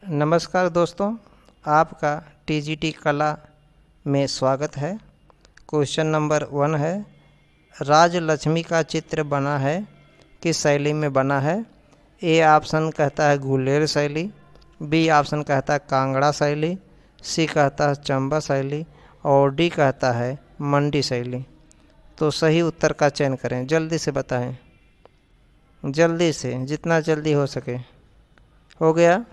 नमस्कार दोस्तों, आपका टीजीटी कला में स्वागत है। क्वेश्चन नंबर 1 है, राजलक्ष्मी का चित्र बना है किस शैली में बना है? ए ऑप्शन कहता है गुलेर शैली, बी ऑप्शन कहता है कांगड़ा शैली, सी कहता है चंबा शैली और डी कहता है मंडी शैली। तो सही उत्तर का चयन करें, जल्दी से बताएं, जल्दी से, जितना जल्दी हो सके। हो गया?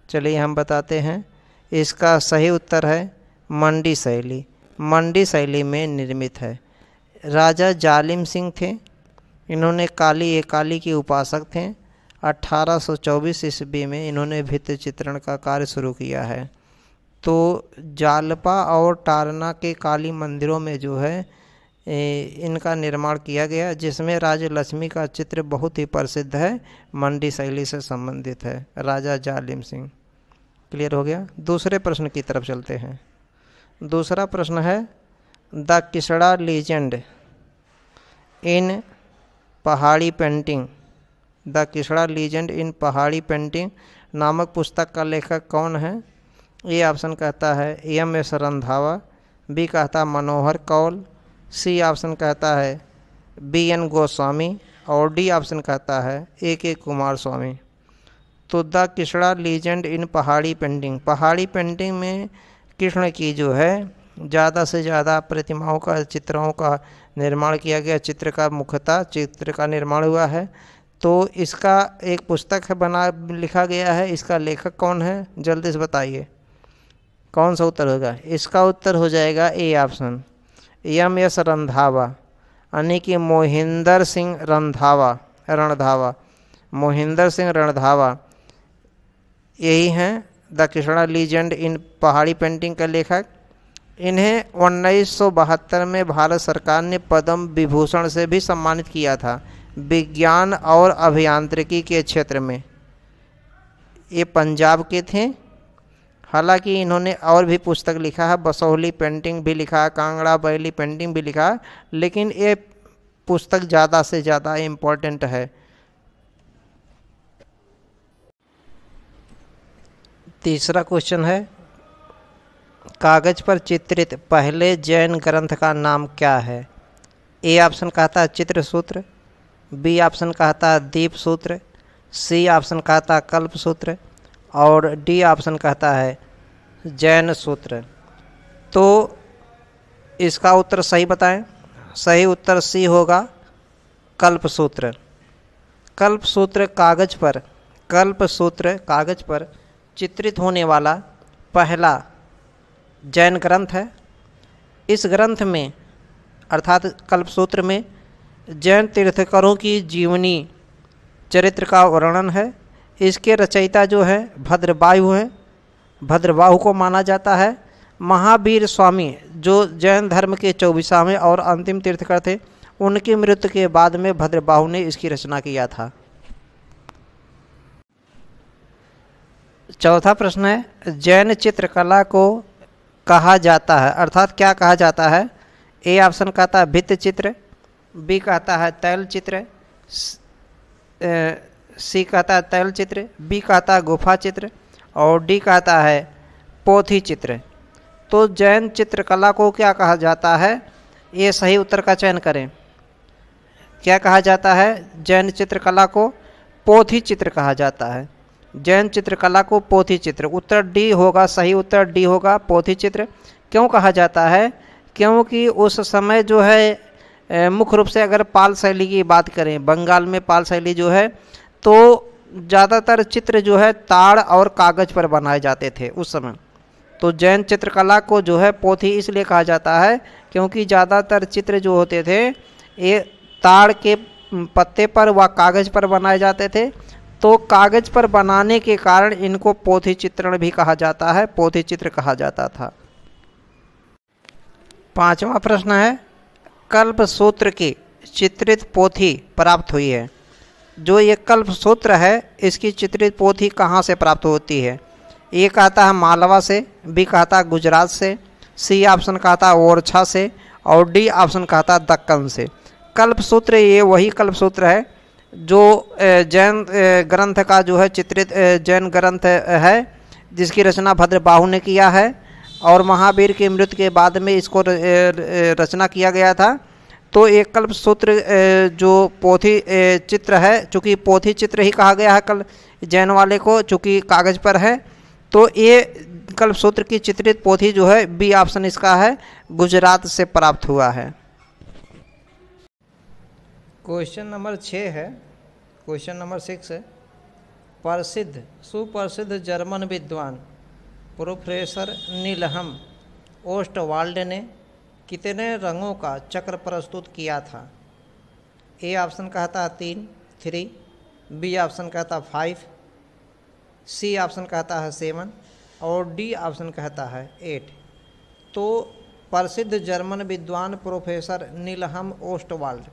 चलिए हम बताते हैं। इसका सही उत्तर है मंडी शैली। मंडी शैली में निर्मित है। राजा जालिम सिंह थे, इन्होंने काली के उपासक थे। 1824 ईस्वी में इन्होंने भित्ति चित्रण का कार्य शुरू किया है। तो जालपा और टारना के काली मंदिरों में जो है इनका निर्माण किया गया, जिसमें राजलक्ष्मी का चित्र बहुत ही प्रसिद्ध है, मंडी शैली से संबंधित है, राजा जालिम सिंह। क्लियर हो गया? दूसरे प्रश्न की तरफ चलते हैं। दूसरा प्रश्न है, द किसड़ा लीजेंड इन पहाड़ी पेंटिंग, द किसड़ा लीजेंड इन पहाड़ी पेंटिंग नामक पुस्तक का लेखक कौन है? ए ऑप्शन कहता है एम.एस. रंधावा, बी कहता है मनोहर कौल, सी ऑप्शन कहता है बी.एन. गोस्वामी और डी ऑप्शन कहता है ए.के. कुमार स्वामी। तो द किसड़ा लीजेंड इन पहाड़ी पेंटिंग, पहाड़ी पेंटिंग में कृष्ण की जो है ज़्यादा से ज़्यादा प्रतिमाओं का, चित्रों का निर्माण किया गया, चित्र का मुख्यतः चित्र का निर्माण हुआ है। तो इसका एक पुस्तक है लिखा गया है। इसका लेखक कौन है? जल्दी से बताइए, कौन सा उत्तर होगा? इसका उत्तर हो जाएगा ए ऑप्शन, एम.एस. रंधावा, यानी कि मोहिंदर सिंह रणधावा, मोहिंदर सिंह रणधावा यही हैं द किसड़ा लीजेंड इन पहाड़ी पेंटिंग का लेखक। इन्हें 1972 में भारत सरकार ने पद्म विभूषण से भी सम्मानित किया था, विज्ञान और अभियांत्रिकी के क्षेत्र में। ये पंजाब के थे। हालांकि इन्होंने और भी पुस्तक लिखा है, बसोहली पेंटिंग भी लिखा है, कांगड़ा बैली पेंटिंग भी लिखा है, लेकिन ये पुस्तक ज़्यादा से ज़्यादा इम्पोर्टेंट है। तीसरा क्वेश्चन है, कागज पर चित्रित पहले जैन ग्रंथ का नाम क्या है? ए ऑप्शन कहता है चित्र सूत्र, बी ऑप्शन कहता है दीप सूत्र, सी ऑप्शन कहता है कल्प सूत्र और डी ऑप्शन कहता है जैन सूत्र। तो इसका उत्तर सही बताएं। सही उत्तर सी होगा, कल्प सूत्र। कल्प सूत्र कागज पर चित्रित होने वाला पहला जैन ग्रंथ है। इस ग्रंथ में अर्थात कल्पसूत्र में जैन तीर्थंकरों की जीवनी चरित्र का वर्णन है। इसके रचयिता जो है भद्रबाहु है, भद्रबाहु को माना जाता है। महावीर स्वामी जो जैन धर्म के 24वें और अंतिम तीर्थंकर थे, उनकी मृत्यु के बाद में भद्रबाहु ने इसकी रचना किया था। चौथा प्रश्न है, जैन चित्रकला को कहा जाता है, अर्थात क्या कहा जाता है? ए ऑप्शन कहता है भित्ति चित्र, बी कहता है तैल चित्र, सी कहता है तैल चित्र, बी कहता है गुफा चित्र और डी कहता है पोथी चित्र। तो जैन चित्रकला को क्या कहा जाता है? ये सही उत्तर का चयन करें। क्या कहा जाता है? जैन चित्रकला को पोथी चित्र कहा जाता है। जैन चित्रकला को पोथी चित्र, उत्तर डी होगा, सही उत्तर डी होगा, पोथी चित्र। क्यों कहा जाता है? क्योंकि उस समय जो है मुख्य रूप से अगर पाल शैली की बात करें, बंगाल में पाल शैली जो है, तो ज़्यादातर चित्र जो है ताड़ और कागज़ पर बनाए जाते थे उस समय। तो जैन चित्रकला को जो है पोथी इसलिए कहा जाता है क्योंकि ज़्यादातर चित्र जो होते थे ये ताड़ के पत्ते पर व कागज़ पर बनाए जाते थे। तो कागज़ पर बनाने के कारण इनको पोथी चित्रण भी कहा जाता है, पोथी चित्र कहा जाता था। पांचवा प्रश्न है, कल्प सूत्र की चित्रित पोथी प्राप्त हुई है। जो ये कल्प सूत्र है, इसकी चित्रित पोथी कहाँ से प्राप्त होती है? ए कहता है मालवा से, बी कहता है गुजरात से, सी ऑप्शन कहता है ओरछा से और डी ऑप्शन कहता है दक्कन से। कल्प सूत्र ये वही कल्प सूत्र है जो जैन ग्रंथ का जो है चित्रित जैन ग्रंथ है जिसकी रचना भद्रबाहु ने किया है और महावीर की मृत्यु के बाद में इसको रचना किया गया था। तो एक कल्प सूत्र जो पोथी चित्र है, चूँकि पोथी चित्र ही कहा गया है कल जैन वाले को, चूँकि कागज़ पर है, तो ये कल्प सूत्र की चित्रित पोथी जो है बी ऑप्शन इसका है, गुजरात से प्राप्त हुआ है। क्वेश्चन नंबर 6 है, क्वेश्चन नंबर 6 है, सुप्रसिद्ध जर्मन विद्वान प्रोफेसर नीलहम ओस्टवाल्ड ने कितने रंगों का चक्र प्रस्तुत किया था? ए ऑप्शन कहता है 3, बी ऑप्शन कहता है 5, सी ऑप्शन कहता है 7 और डी ऑप्शन कहता है 8। तो प्रसिद्ध जर्मन विद्वान प्रोफेसर नीलहम ओस्टवाल्ड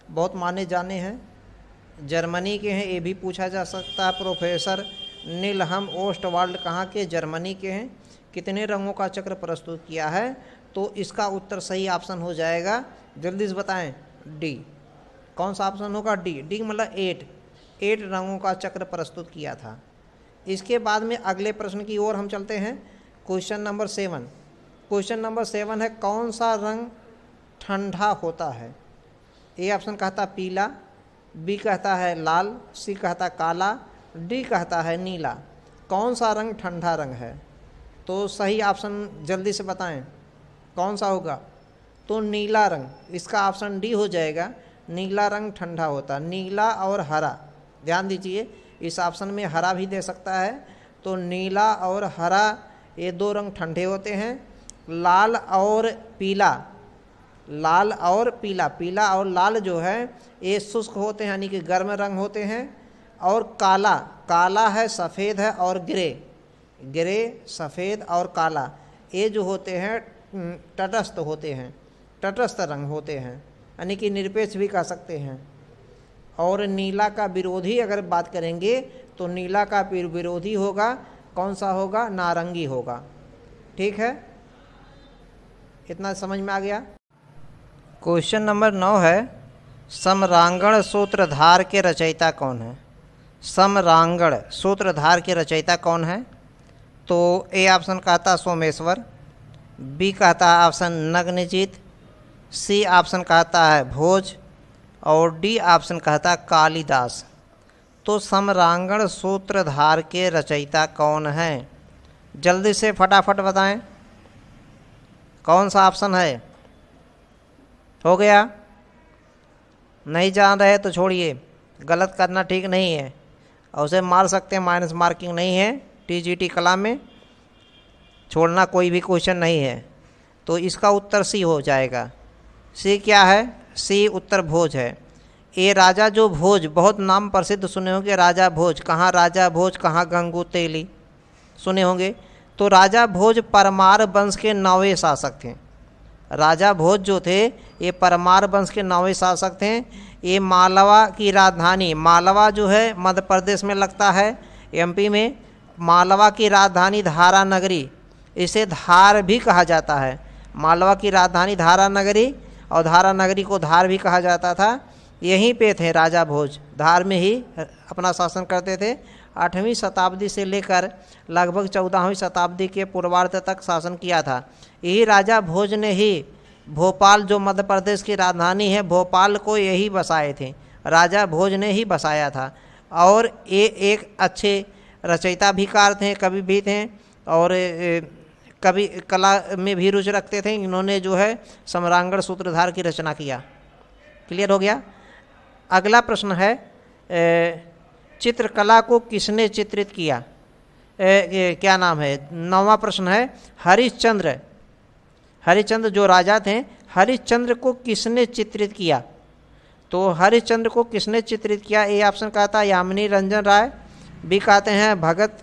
बहुत माने जाने हैं, जर्मनी के हैं, ये भी पूछा जा सकता है। प्रोफेसर नीलहम ओस्टवाल्ड कहाँ के? जर्मनी के हैं। कितने रंगों का चक्र प्रस्तुत किया है? तो इसका उत्तर सही ऑप्शन हो जाएगा, जल्दी से बताएं, डी। कौन सा ऑप्शन होगा? डी मतलब 8 रंगों का चक्र प्रस्तुत किया था। इसके बाद में अगले प्रश्न की ओर हम चलते हैं। क्वेश्चन नंबर 7, क्वेश्चन नंबर 7 है, कौन सा रंग ठंडा होता है? ए ऑप्शन कहता पीला, बी कहता है लाल, सी कहता काला, डी कहता है नीला। कौन सा रंग ठंडा रंग है? तो सही ऑप्शन जल्दी से बताएं, कौन सा होगा? तो नीला रंग, इसका ऑप्शन डी हो जाएगा। नीला रंग ठंडा होता, नीला और हरा, ध्यान दीजिए, इस ऑप्शन में हरा भी दे सकता है। तो नीला और हरा ये 2 रंग ठंडे होते हैं। लाल और पीला, पीला और लाल जो है ये शुष्क होते हैं, यानी कि गर्म रंग होते हैं। और काला है, सफ़ेद है और ग्रे, सफ़ेद और काला, ये जो होते हैं तटस्थ होते हैं, तटस्थ रंग होते हैं, यानी कि निरपेक्ष भी कह सकते हैं। और नीला का विरोधी अगर बात करेंगे तो नीला का विरोधी होगा, कौन सा होगा? नारंगी होगा। ठीक है, इतना समझ में आ गया। क्वेश्चन नंबर 9 है, समरांगण सूत्रधार के रचयिता कौन है? समरांगण सूत्रधार के रचयिता कौन है? तो ए ऑप्शन कहता सोमेश्वर, बी कहता है ऑप्शन नग्नजित, सी ऑप्शन कहता है भोज और डी ऑप्शन कहता है कालिदास। तो समरांगण सूत्रधार के रचयिता कौन है? जल्दी से फटाफट बताएं, कौन सा ऑप्शन है? हो गया? नहीं जान रहे तो छोड़िए, गलत करना ठीक नहीं है और उसे मार सकते हैं, माइनस मार्किंग नहीं है टीजीटी कला में, छोड़ना कोई भी क्वेश्चन नहीं है। तो इसका उत्तर सी हो जाएगा। सी क्या है? सी उत्तर भोज है। ये राजा जो भोज, बहुत नाम प्रसिद्ध सुने होंगे, राजा भोज, कहाँ राजा भोज, कहाँ गंगू तेली, सुने होंगे। तो राजा भोज परमार वंश के 9वें शासक थे। राजा भोज जो थे ये परमार वंश के 9वें शासक थे। ये मालवा की राजधानी, मालवा जो है मध्य प्रदेश में लगता है, एमपी में, मालवा की राजधानी धारा नगरी, इसे धार भी कहा जाता है। मालवा की राजधानी धारा नगरी, और धारा नगरी को धार भी कहा जाता था। यहीं पे थे राजा भोज, धार में ही अपना शासन करते थे। 8वीं शताब्दी से लेकर लगभग 14वीं शताब्दी के पूर्वार्ध तक शासन किया था। यही राजा भोज ने ही भोपाल, जो मध्य प्रदेश की राजधानी है, भोपाल को यही बसाए थे, राजा भोज ने ही बसाया था। और ये एक अच्छे रचयिता भी कार थे, कवि भी थे, और कवि कला में भी रुचि रखते थे। इन्होंने जो है समरांगण सूत्रधार की रचना किया। क्लियर हो गया? अगला प्रश्न है, चित्रकला को किसने चित्रित किया? क्या नाम है? 9वां प्रश्न है, हरिश्चंद्र जो राजा थे, हरिश्चंद्र को किसने चित्रित किया? तो हरिश्चंद्र को किसने चित्रित किया? ए ऑप्शन कहता है यामिनी रंजन राय, बी कहते हैं भगत,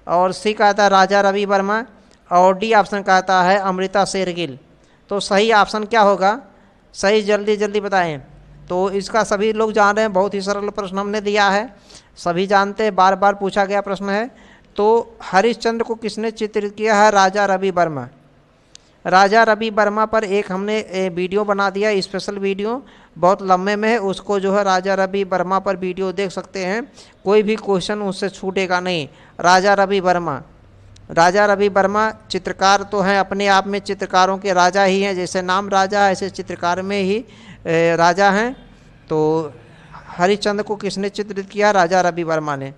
और सी कहता है राजा रवि वर्मा, और डी ऑप्शन कहता है अमृता शेरगिल। तो सही ऑप्शन क्या होगा? सही जल्दी जल्दी बताएं। तो इसका सभी लोग जान रहे हैं, बहुत ही सरल प्रश्न हमने दिया है, सभी जानते हैं, बार बार पूछा गया प्रश्न है। तो हरिश्चंद्र को किसने चित्रित किया है? राजा रवि वर्मा। राजा रवि वर्मा पर एक हमने वीडियो बना दिया, स्पेशल वीडियो, बहुत लंबे में है, उसको जो है राजा रवि वर्मा पर वीडियो देख सकते हैं, कोई भी क्वेश्चन उससे छूटेगा नहीं। राजा रवि वर्मा, राजा रवि वर्मा चित्रकार तो हैं, अपने आप में चित्रकारों के राजा ही हैं, जैसे नाम राजा है ऐसे चित्रकार में ही राजा हैं। तो हरिश्चंद्र को किसने चित्रित किया? राजा रवि वर्मा ने।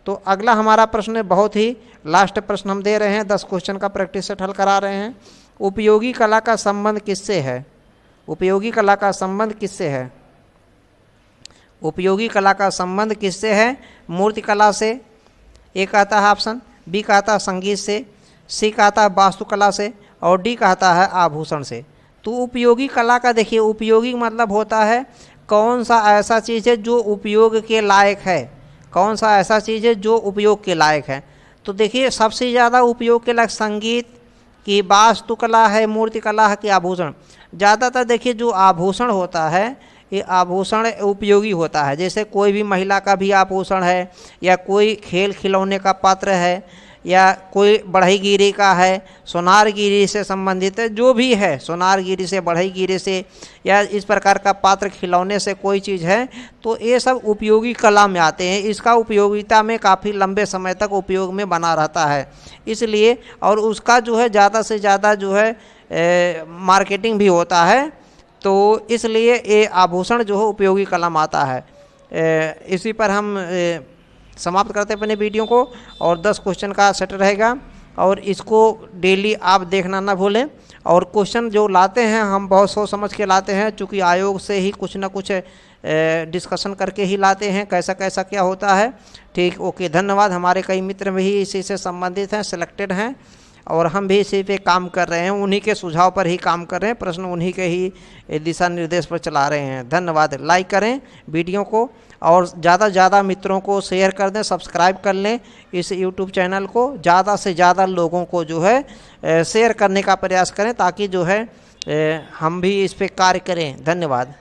तो अगला हमारा प्रश्न बहुत ही लास्ट प्रश्न हम दे रहे हैं, 10 क्वेश्चन का प्रैक्टिस सेट हल करा रहे हैं। उपयोगी कला का संबंध किससे है? उपयोगी कला का संबंध किससे है? उपयोगी कला का संबंध किससे है? मूर्ति कला से, ए कहता है ऑप्शन, बी कहता है संगीत से, सी कहता है वास्तुकला से, और डी कहता है आभूषण से। तो उपयोगी कला का देखिए, उपयोगी मतलब होता है कौन सा ऐसा चीज़ है जो उपयोग के लायक है, कौन सा ऐसा चीज़ है जो उपयोग के लायक है। तो देखिए सबसे ज़्यादा उपयोग के लायक संगीत की, वास्तुकला है, मूर्ति कला है कि आभूषण। ज़्यादातर देखिए जो आभूषण होता है ये आभूषण उपयोगी होता है, जैसे कोई भी महिला का भी आभूषण है, या कोई खेल खिलौने का पात्र है, या कोई बढ़ईगिरी का है, सोनारगिरी से संबंधित है, जो भी है सोनारगिरी से, बढ़ईगिरी से, या इस प्रकार का पात्र खिलौने से कोई चीज़ है, तो ये सब उपयोगी कला में आते हैं। इसका उपयोगिता में काफ़ी लंबे समय तक उपयोग में बना रहता है, इसलिए और उसका जो है ज़्यादा से ज़्यादा जो है मार्केटिंग भी होता है, तो इसलिए ये आभूषण जो है उपयोगी कला में आता है। इसी पर हम समाप्त करते हैं अपने वीडियो को, और 10 क्वेश्चन का सेट रहेगा, और इसको डेली आप देखना ना भूलें। और क्वेश्चन जो लाते हैं हम बहुत सोच समझ के लाते हैं, चूँकि आयोग से ही कुछ ना कुछ डिस्कशन करके ही लाते हैं, कैसा कैसा क्या होता है। ठीक, ओके, धन्यवाद। हमारे कई मित्र भी इसी से संबंधित हैं, सिलेक्टेड हैं, और हम भी इसी पे काम कर रहे हैं, उन्हीं के सुझाव पर ही काम कर रहे हैं, प्रश्न उन्हीं के ही दिशा निर्देश पर चला रहे हैं। धन्यवाद। लाइक करें वीडियो को, और ज़्यादा से ज़्यादा मित्रों को शेयर कर दें, सब्सक्राइब कर लें इस यूट्यूब चैनल को, ज़्यादा से ज़्यादा लोगों को जो है शेयर करने का प्रयास करें, ताकि जो है हम भी इस पर कार्य करें। धन्यवाद।